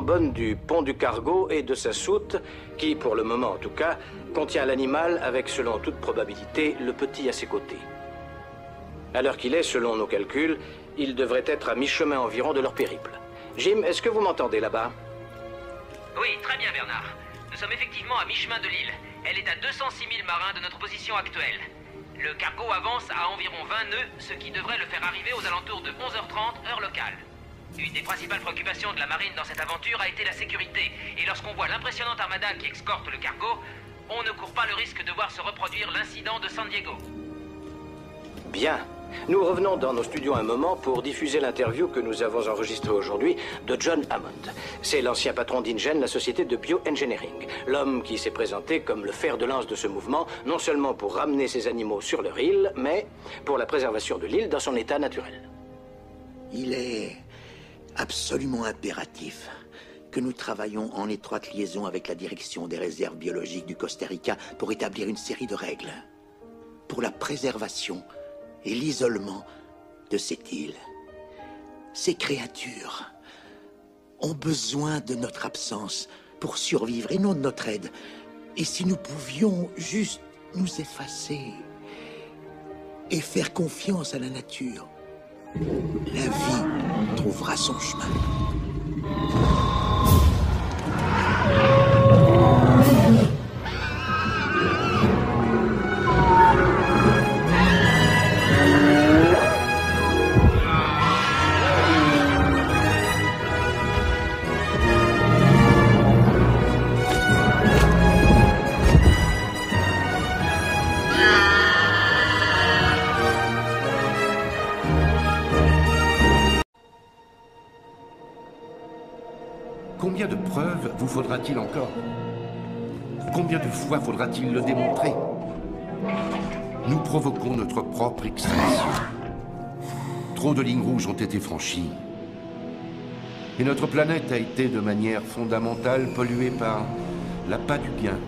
bonne du pont du cargo et de sa soute, qui, pour le moment en tout cas, contient l'animal avec, selon toute probabilité, le petit à ses côtés. À l'heure qu'il est, selon nos calculs, ils devraient être à mi-chemin environ de leur périple. Jim, est-ce que vous m'entendez là-bas? Oui, très bien, Bernard. Nous sommes effectivement à mi-chemin de l'île. Elle est à 206 000 marins de notre position actuelle. Le cargo avance à environ 20 nœuds, ce qui devrait le faire arriver aux alentours de 11h30, heure locale. Une des principales préoccupations de la marine dans cette aventure a été la sécurité. Et lorsqu'on voit l'impressionnante armada qui escorte le cargo, on ne court pas le risque de voir se reproduire l'incident de San Diego. Bien. Nous revenons dans nos studios un moment pour diffuser l'interview que nous avons enregistrée aujourd'hui de John Hammond. C'est l'ancien patron d'InGen, la société de bioengineering. L'homme qui s'est présenté comme le fer de lance de ce mouvement, non seulement pour ramener ces animaux sur leur île, mais pour la préservation de l'île dans son état naturel. Il est absolument impératif que nous travaillions en étroite liaison avec la direction des réserves biologiques du Costa Rica pour établir une série de règles pour la préservation et l'isolement de cette île. Ces créatures ont besoin de notre absence pour survivre et non de notre aide. Et si nous pouvions juste nous effacer et faire confiance à la nature, la vie trouvera son chemin. Combien de preuves vous faudra-t-il encore? Combien de fois faudra-t-il le démontrer? Nous provoquons notre propre extinction. Trop de lignes rouges ont été franchies. Et notre planète a été de manière fondamentale polluée par l'appât du gain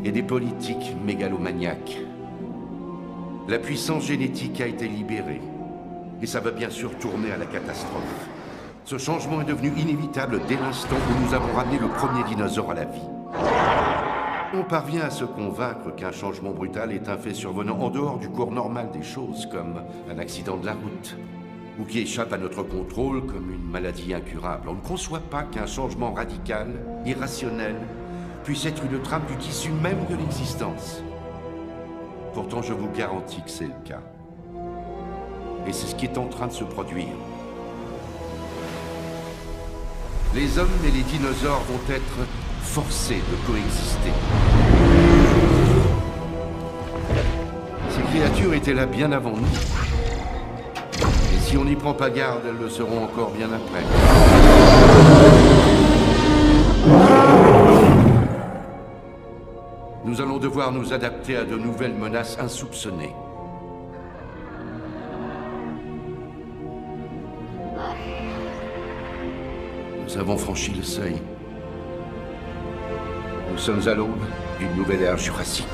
et des politiques mégalomaniaques. La puissance génétique a été libérée. Et ça va bien sûr tourner à la catastrophe. Ce changement est devenu inévitable dès l'instant où nous avons ramené le premier dinosaure à la vie. On parvient à se convaincre qu'un changement brutal est un fait survenant en dehors du cours normal des choses, comme un accident de la route, ou qui échappe à notre contrôle comme une maladie incurable. On ne conçoit pas qu'un changement radical, irrationnel, puisse être une trame du tissu même de l'existence. Pourtant, je vous garantis que c'est le cas. Et c'est ce qui est en train de se produire. Les hommes et les dinosaures vont être forcés de coexister. Ces créatures étaient là bien avant nous. Et si on n'y prend pas garde, elles le seront encore bien après. Nous allons devoir nous adapter à de nouvelles menaces insoupçonnées. Nous avons franchi le seuil. Nous sommes à l'aube d'une nouvelle ère jurassique.